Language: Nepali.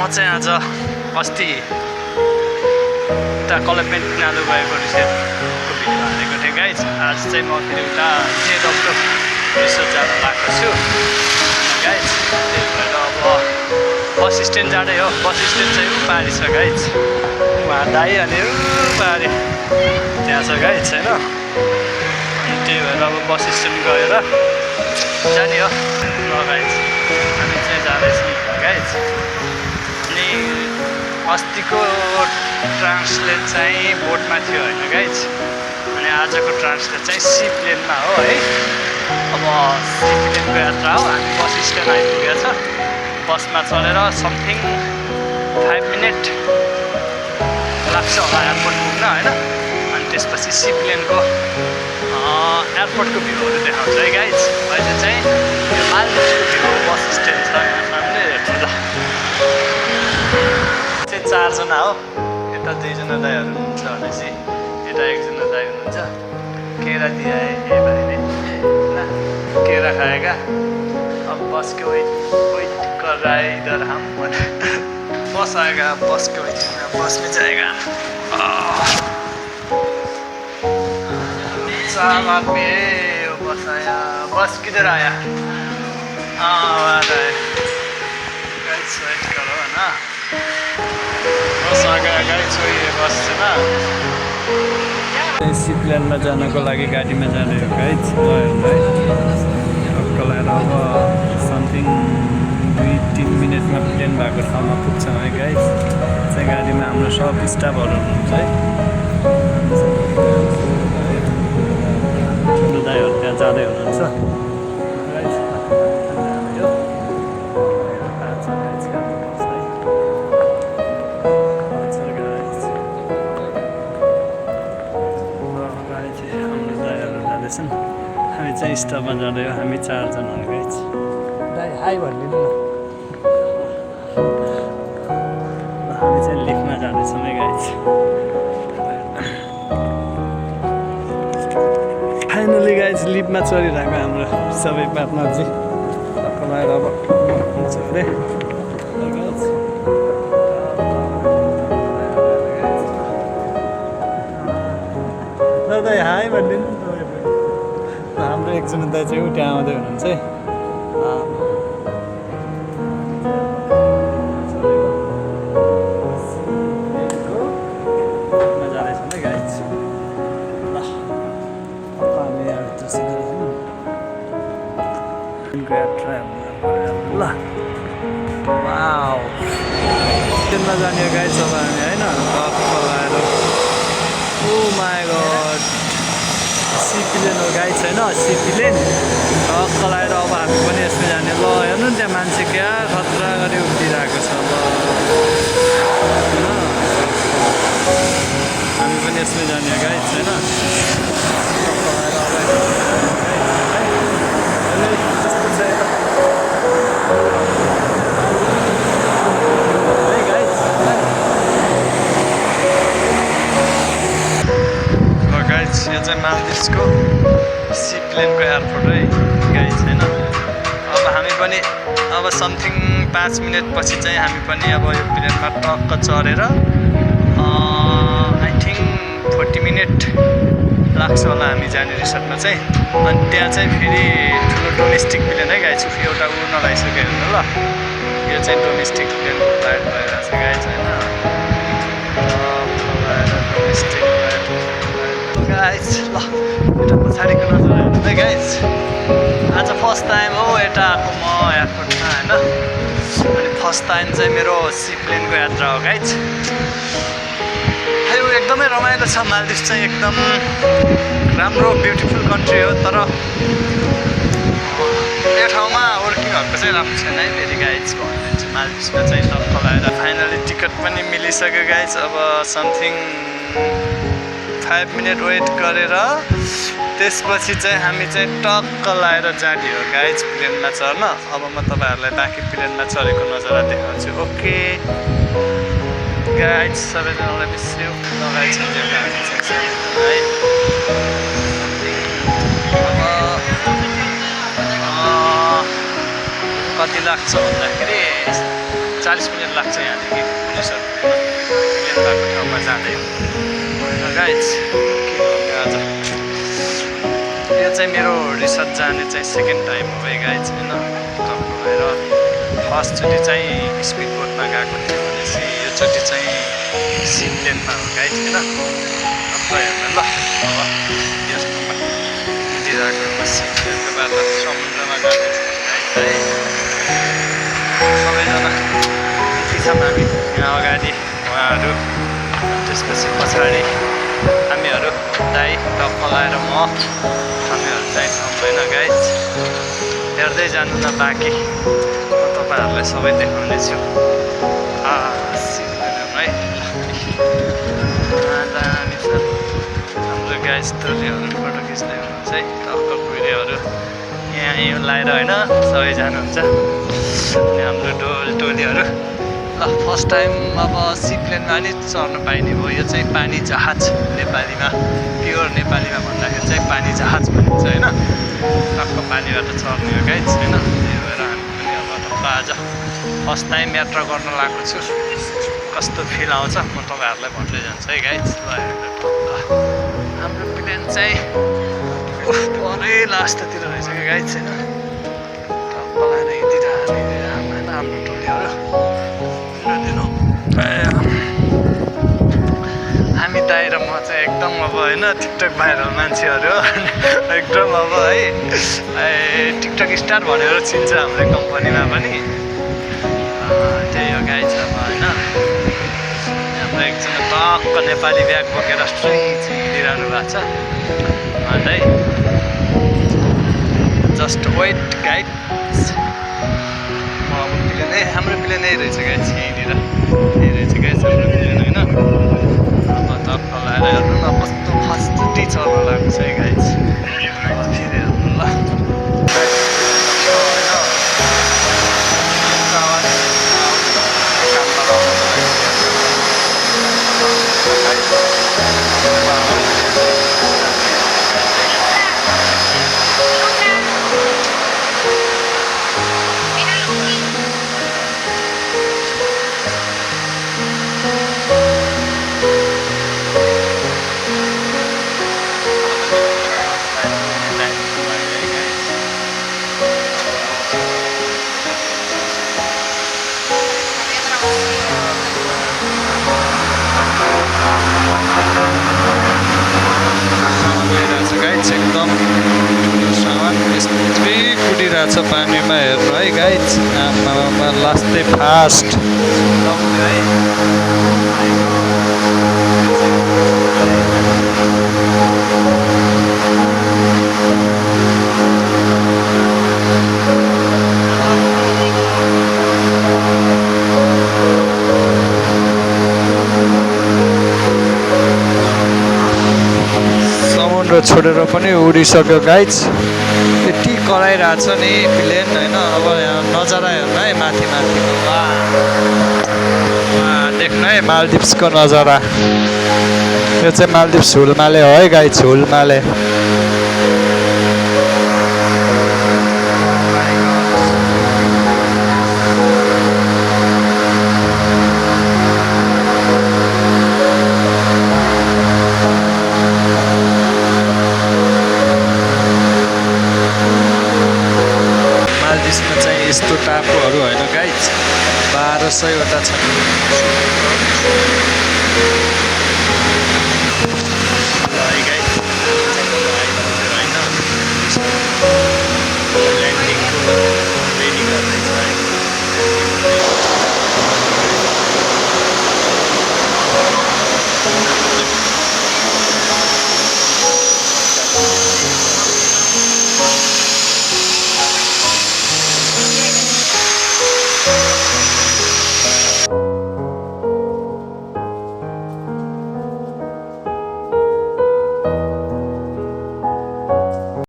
चाहिँ आज अस्ति उता कलपेन्ट नालु गएको रिसेपको भिडियो हालेको थिएँ गाइज। आज चाहिँ म फेरि उता जेडब्लु रिसोर्ट जान लागेको छु गाइज। त्यही भएर अब बस स्ट्यान्ड जाँदै हो। बस स्ट्यान्ड चाहिँ पारी छ गाइज, उहाँ दाइ अनि पारी त्यहाँ छ गाइज होइन। अनि त्यही भएर अब बस स्ट्यान्ड गएर जाने हो ल गाइज। हामी चाहिँ जाँदैछौँ गाइज। अनि अस्तिको ट्रान्सलेट चाहिँ बोटमा थियो होइन गाइज, अनि आजको ट्रान्सलेट चाहिँ सी प्लेनमा हो है। अब सी प्लेनको यात्रा हो। हामी बस स्ट्यान्ड आइपुगेको छ। बसमा चढेर समथिङ 5 मिनट लाग्छ होला एयरपोर्ट पुग्न होइन। अनि त्यसपछि सी प्लेनको एयरपोर्टको भ्यूहरू देखाउँछ है गाइज। अहिले चाहिँ यो मालदिभ्सको भ्यू बस स्ट्यान्ड छ यहाँ सामने हेर्नु ल। चाहिँ 4 जना हो। यता 2 जना दाइहरू हुनुहुन्छ भनेपछि यता 1 जना दाइ हुनुहुन्छ। केरा दिए ए भाइले होइन, केरा खाएगा। अब बस के वेट कर रहा है इधर हम। बस आएगा, बस के वेट में, बस में जाएगा। सामान पे वो बस आया। बस किधर आया? आ रहा है गाइस, वेट करो ना। बस आ गया गाइस, वही है बस से ना। सी प्लेनमा जानको लागि गाडीमा जाने हो गाइस। अब समथिङ 2-3 मिनटमा प्लेन भएको ठाउँमा पुग्छौँ है गाइस। चाहिँ गाडीमा हाम्रो सब स्टाफहरू हुनुहुन्छ है। दाइहरू त्यहाँ जाँदै हुनुहुन्छ हामी चाहिँ स्टपमा जाँदै हो। हामी 4 जना हो गाइस। दाइ हाई भनिदिनु न। हामी चाहिँ लिफ्टमा जाँदैछौँ है गाइस। फाइनली गाइस लिफ्टमा चढिरहेको हाम्रो सबै पार्टनरजी लगाएर अब हुन्छ अरे दाइ हाई भनिदिनु। हाम्रो एकजना दाइ चाहिँ उठ्या आउँदै हुनुहुन्छ है। जाँदैछौँ है गाइस। ल वाउ ट्रेनमा जाने हो गाइस अब हामी होइन। लगाएर ओ माई गड सी प्लेन हो गाइस होइन। सी प्लेन टक्क लगाएर अब हामी पनि यसमा जाने। ल हेर्नु नि त्यहाँ मान्छे क्या खतरा गरी उभिरहेको छ। ल हामी पनि यसमै जाने गाइस होइन। टक्क लगाएर यो चाहिँ मालदिभ्सको सी प्लेनको एयरपोर्ट है गाइस होइन। अब हामी पनि अब समथिङ 5 मिनट पछि चाहिँ हामी पनि अब यो प्लेनमा टक्क चढेर आई थिङ्क 40 मिनट लाग्छ होला हामी जाने रिसोर्टमा चाहिँ। अनि त्यहाँ चाहिँ फेरि ठुलो डोमेस्टिक प्लेन है गाइस। एउटा उड्न लगाइसक्यो हेर्नु ल। यो चाहिँ डोमेस्टिक प्लेनको फ्लाइट भइरहेको छ गाइस होइन। डोमेस्टिक गाइस ल यता पछाडिको नजर हेर्नु है गाइस। आज फर्स्ट टाइम हो यता आएको म एयरपोर्टमा होइन। अनि फर्स्ट टाइम चाहिँ मेरो सी प्लेनको यात्रा हो गाइस। यो एकदमै रमाइलो छ। मालदिभ्स चाहिँ एकदम राम्रो ब्युटिफुल कन्ट्री हो। तर यो ठाउँमा वर्किङहरूको चाहिँ राम्रो छैन है फेरि गाइस भनिदिन्छु। मालदिभ्समा चाहिँ टक्क लगाएर फाइनली टिकट पनि मिलिसक्यो गाइस। अब समथिङ 5 मिनट वेट गरेर त्यसपछि चाहिँ हामी चाहिँ टक्क लगाएर जाने हो गाइस प्लेनमा चढ्न। अब म तपाईँहरूलाई बाँकी प्लेनमा चढेको नजारा देखाउँछु। ओके गाइस सबैजनालाई मिस्यो लगाइन्छ है। अब कति लाग्छ भन्दाखेरि 40 मिनट लाग्छ यहाँदेखि पुलिसहरू प्लेन भएको ठाउँमा जाँदै गाइज के गर्ने आज यो चाहिँ मेरो रिसर्च जाने चाहिँ सेकेन्ड टाइम हो है गाइज होइन भएर फर्स्टचोटि चाहिँ स्पिड बोटमा गएको थियो भनेपछि योचोटि चाहिँ सी प्लेनमा हो गाइज होइन अब हेर्नु ल अब यस्तोमा हिँडिरहेको सी प्लेनको बाटो समुद्रमा जाँदैछ है सबैजना यति छौँ हामी यहाँ अगाडि उहाँहरू त्यसपछि पछाडि हामीहरू दाइ टप्प लगाएर म हामीहरू चाहिँ छौँ होइन गाइज हेर्दै जानु न बाँकी म तपाईँहरूलाई सबै देखाउने छु है दामी छ हाम्रो गाइज टोलीहरू फोटो खिच्दै हुनुहुन्छ है टक्क कुहिरेहरू यहाँ यो लगाएर होइन सबै जानुहुन्छ अनि हाम्रो टोलीहरू ल फर्स्ट टाइम अब सी प्लेनमा नि चढ्नु पाइने भयो यो चाहिँ पानी जहाज नेपालीमा प्योर नेपालीमा भन्दाखेरि चाहिँ पानी जहाज भनिन्छ होइन टक्क पानीबाट चढ्ने हो गाइज होइन त्यही भएर हामी पनि अब टक्क आज फर्स्ट टाइम यात्रा गर्न लागेको छु कस्तो फिल आउँछ म तपाईँहरूलाई भन्दै जान्छु है गाइज ल हाम्रो प्लेन चाहिँ परै लास्टतिर रहेछ क्या गाइज होइन टक्क लगाएर हिँडिरहेको हाम्रो टोलीहरू हामी दाइ र म चाहिँ एकदम अब होइन टिकटक भाइरल मान्छेहरू एकदम अब है टिकटक स्टार भनेर चिन्छ हाम्रो कम्पनीमा पनि त्यही हो गाइज अब होइन हाम्रो एकजना टक्क नेपाली ब्याग बोकेर स्ट्रेच हिँडिरहनु भएको छ दाइ जस्ट वेट गाइड अब प्लेन हाम्रो प्लेन नै रहेछ गाइज यहीँनिर यही रहेछ गाइज हाम्रो प्लेन होइन अब टक्क लगाएर हेर्नु न कस्तो फर्स्टचोटि चढ्न लागेको छ है गाइज अब फेरि हेर्नु ल एकदम सामान यस्तै कुदिरहेछ पानीमा हेर्नु है गाइज आमामा लास्टै फास्ट छोडेर पनि उडिसक्यो गाइज यति कराइरहेछ नि प्लेन होइन अब यहाँ नजारा हेर्नु है माथि माथिको देख्नु है मालदिप्सको नजारा यो चाहिँ मालदिप्स हुलमाले हो है गाइज हुलमाले यस्तो टापुहरू होइन गाइज 1200 वटा छन्